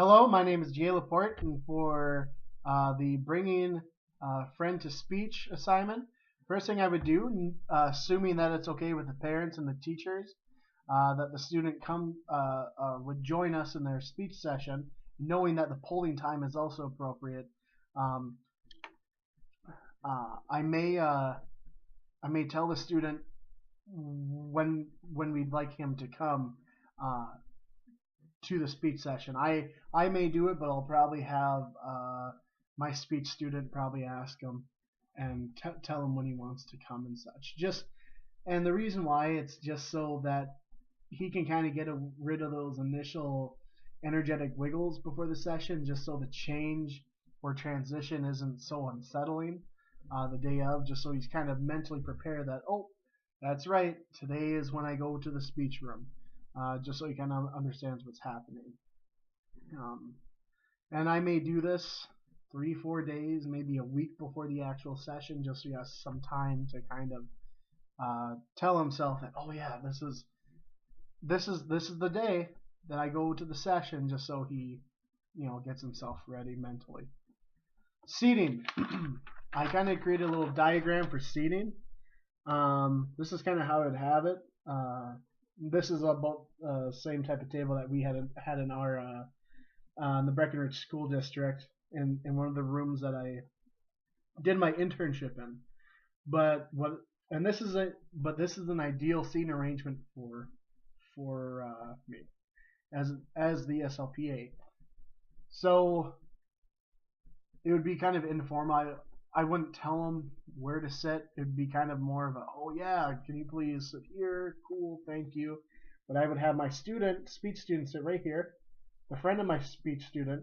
Hello, my name is Jay Laporte, and for the bringing friend to speech assignment, first thing I would do, assuming that it's okay with the parents and the teachers, that the student would join us in their speech session, knowing that the polling time is also appropriate. Um, I may tell the student when we'd like him to come uh, to the speech session. I may do it, but I'll probably have my speech student probably ask him and tell him when he wants to come and such. And the reason why it's just so that he can kind of get rid of those initial energetic wiggles before the session, just so the change or transition isn't so unsettling the day of, just so he's kind of mentally prepared that, oh, that's right, today is when I go to the speech room, just so he kind of understands what's happening. Um, and I may do this 3, 4 days, maybe a week before the actual session, just so he has some time to kind of tell himself that, oh yeah, this is the day that I go to the session, just so he gets himself ready mentally. Seating. I kind of created a little diagram for seating. This is kind of how I'd have it. This is about the same type of table that we had in our in the Breckenridge School District in one of the rooms that I did my internship in. But this is an ideal seating arrangement for me as the SLPA. So it would be kind of informal. I wouldn't tell them where to sit. It'd be kind of more of a, oh yeah, can you please sit here? Cool, thank you. But I would have my speech student, sit right here. The friend of my speech student,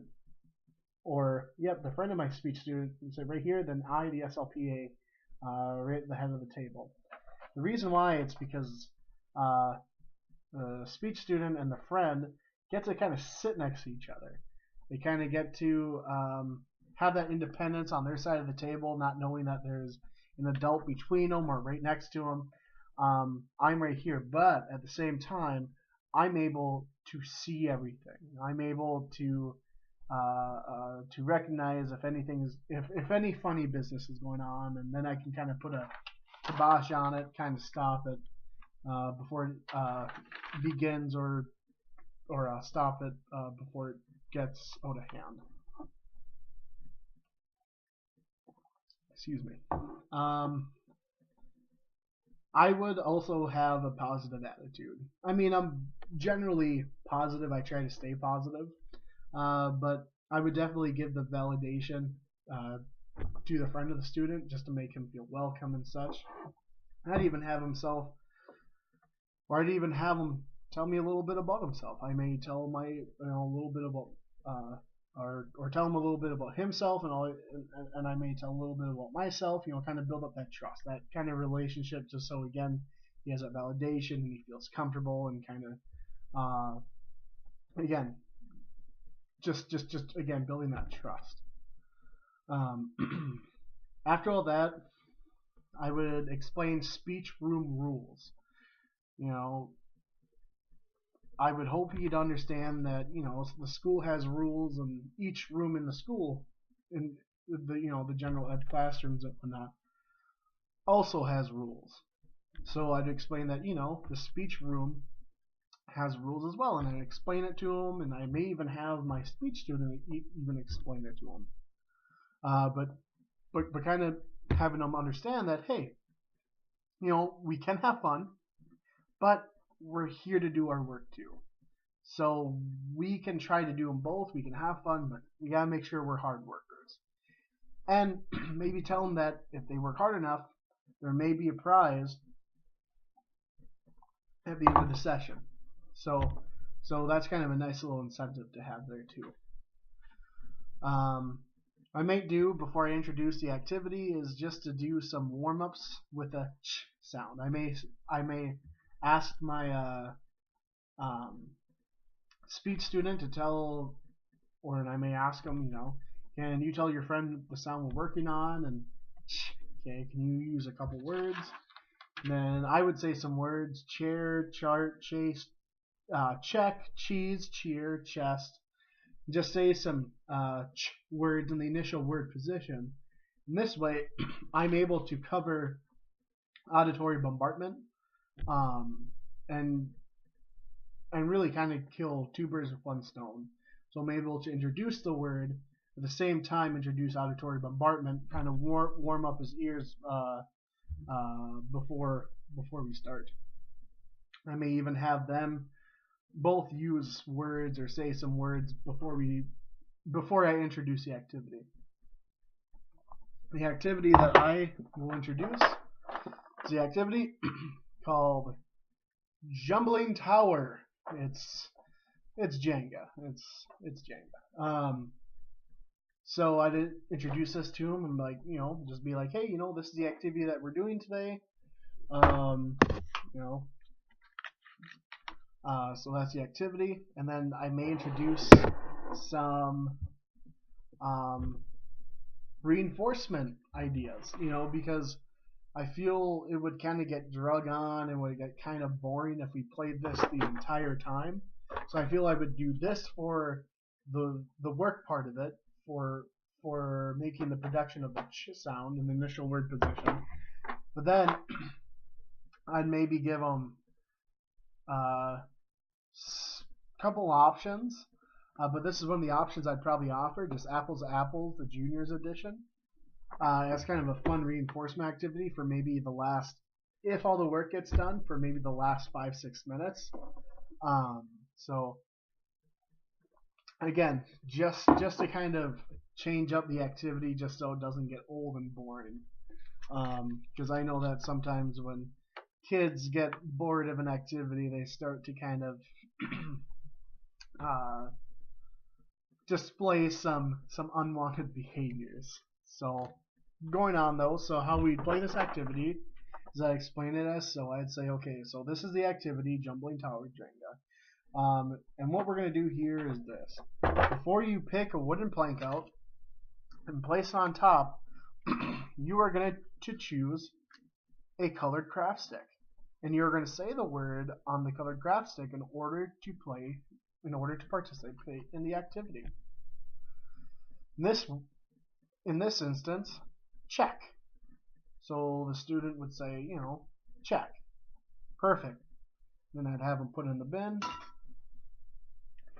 the friend of my speech student sit right here. Then I, the SLPA, right at the head of the table. The reason why it's because the speech student and the friend get to kind of sit next to each other. They kind of get to have that independence on their side of the table, not knowing that there's an adult between them or right next to them. I'm right here, but at the same time, I'm able to see everything. I'm able to recognize if any funny business is going on, and then I can kind of put a kibosh on it, kind of stop it before it begins, or stop it before it gets out of hand. Excuse me. I would also have a positive attitude. I mean, I'm generally positive. I try to stay positive. But I would definitely give the validation to the friend of the student, just to make him feel welcome and such. I'd even have him tell me a little bit about himself. I may tell him a little bit about or tell him a little bit about himself, and I may tell a little bit about myself. Kind of build up that trust, that kind of relationship, just so again he has that validation and he feels comfortable, and kind of again just again building that trust. After all that, I would explain speech room rules. I would hope he'd understand that the school has rules, and each room in the school, in the general ed classrooms and whatnot, also has rules. So I'd explain that the speech room has rules as well, and I'd explain it to him, and I may even have my speech student even explain it to him. But kind of having them understand that, hey, we can have fun, but we're here to do our work too. So we can try to do them both. We can have fun, but we gotta make sure we're hard workers. And maybe tell them that if they work hard enough, there may be a prize at the end of the session. So that's kind of a nice little incentive to have there too. I might do, before I introduce the activity, is just to do some warm-ups with a ch sound. I may ask my speech student to tell, or I may ask them, can you tell your friend the sound we're working on? And okay, can you use a couple words? And then I would say some words: chair, chart, chase, check, cheese, cheer, chest, just say some words in the initial word position. In this way, I'm able to cover auditory bombardment and really kind of kill two birds with one stone. So I'm able to introduce the word, at the same time introduce auditory bombardment, kind of warm up his ears before we start. I may even have them both use words or say some words before I introduce the activity. The activity that I will introduce is the activity called Jumbling Tower. It's Jenga. It's Jenga. So I did introduce this to him and just be like, hey, this is the activity that we're doing today. So that's the activity, and then I may introduce some reinforcement ideas, because I feel it would kind of get drug on and would get kind of boring if we played this the entire time. So I feel I would do this for the work part of it, for making the production of the ch sound in the initial word position. But then I'd maybe give them couple options, but this is one of the options I'd probably offer, just Apples to Apples, the Juniors edition. As kind of a fun reinforcement activity for maybe the last, if all the work gets done, for maybe the last 5-6 minutes. So again, just to kind of change up the activity, just so it doesn't get old and boring. Because I know that sometimes when kids get bored of an activity, they start to kind of display some unwanted behaviors. So going on though, so how we play this activity is I explain it as, so I'd say, okay, so this is the activity, Jumbling Tower Jenga. And what we're going to do here is this. Before you pick a wooden plank out and place it on top, you are going to choose a colored craft stick. And you're going to say the word on the colored craft stick in order to participate in the activity. In this instance, check. So the student would say, check. Perfect. Then I'd have him put it in the bin.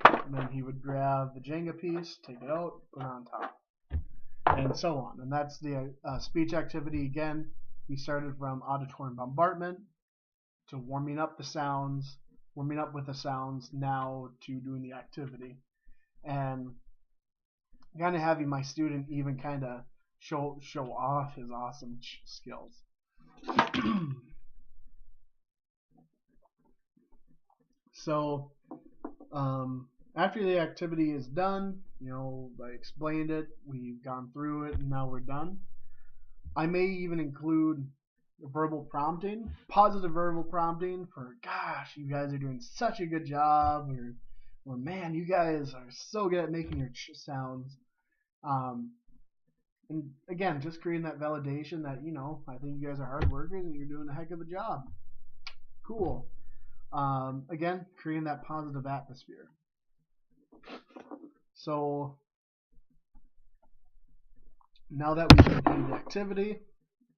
And then he would grab the Jenga piece, take it out, put it on top. And so on. And that's the speech activity. Again, we started from auditory bombardment to warming up with the sounds, now to doing the activity. And kind of having my student even kind of show off his awesome skills. So after the activity is done, I explained it, we've gone through it, and now we're done. I may even include verbal prompting, positive verbal prompting for, gosh, you guys are doing such a good job, or man, you guys are so good at making your sounds. And again, just creating that validation that, I think you guys are hard workers and you're doing a heck of a job. Cool. Again, creating that positive atmosphere. So now that we've completed the activity,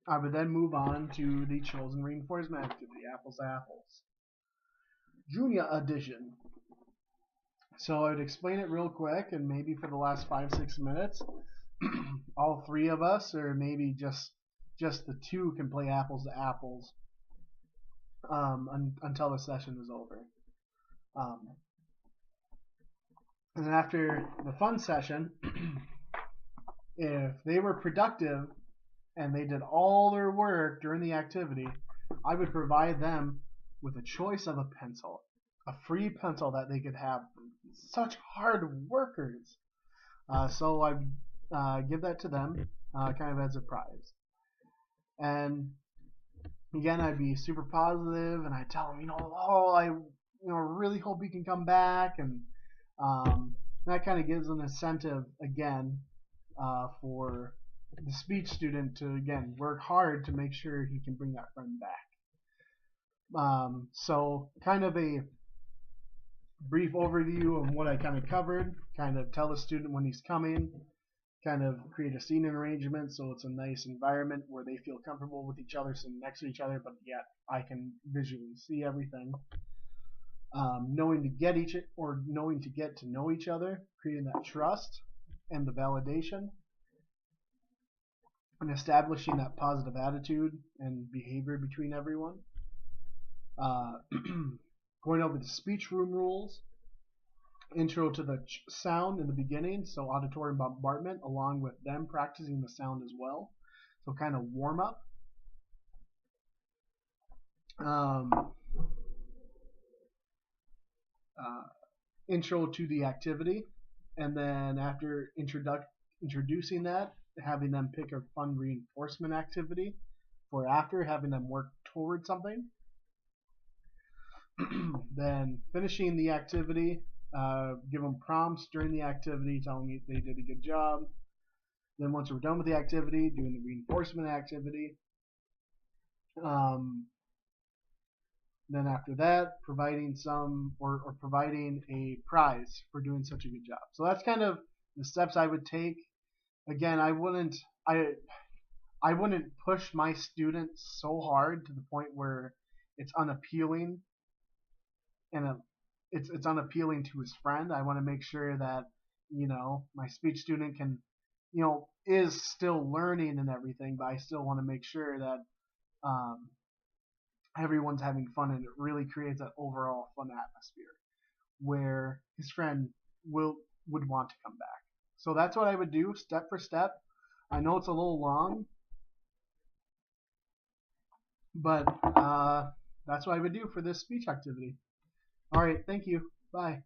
I would then move on to the chosen reinforcement activity, Apples to Apples. Junior edition. So I would explain it real quick, and maybe for the last 5-6 minutes, all three of us, or maybe just the two, can play Apples to Apples until the session is over. And then after the fun session, if they were productive and they did all their work during the activity, I would provide them with a choice of a pencil, a free pencil that they could have. Such hard workers. So I give that to them kind of as a prize. And again, I'd be super positive, and I'd tell them, I really hope you can come back, and that kind of gives an incentive again for the speech student to again work hard to make sure he can bring that friend back. So kind of a brief overview of what I kind of covered, kind of tell the student when he's coming, kind of create a seating arrangement so it's a nice environment where they feel comfortable with each other sitting next to each other, but yet I can visually see everything. Knowing to get to know each other, creating that trust and the validation, and establishing that positive attitude and behavior between everyone. Going over the speech room rules, intro to the sound in the beginning, so auditory bombardment, along with them practicing the sound as well. So kind of warm up. Intro to the activity, and then after introducing that, having them pick a fun reinforcement activity for after, having them work towards something. Then finishing the activity, give them prompts during the activity telling me they did a good job. Then once we're done with the activity, doing the reinforcement activity. Then after that, providing providing a prize for doing such a good job. So that's kind of the steps I would take. Again, I wouldn't push my students so hard to the point where it's unappealing, and it's unappealing to his friend. I want to make sure that my speech student can is still learning and everything, but I still want to make sure that everyone's having fun, and it really creates an overall fun atmosphere where his friend would want to come back. So that's what I would do step for step. I know it's a little long, but that's what I would do for this speech activity. All right, thank you. Bye.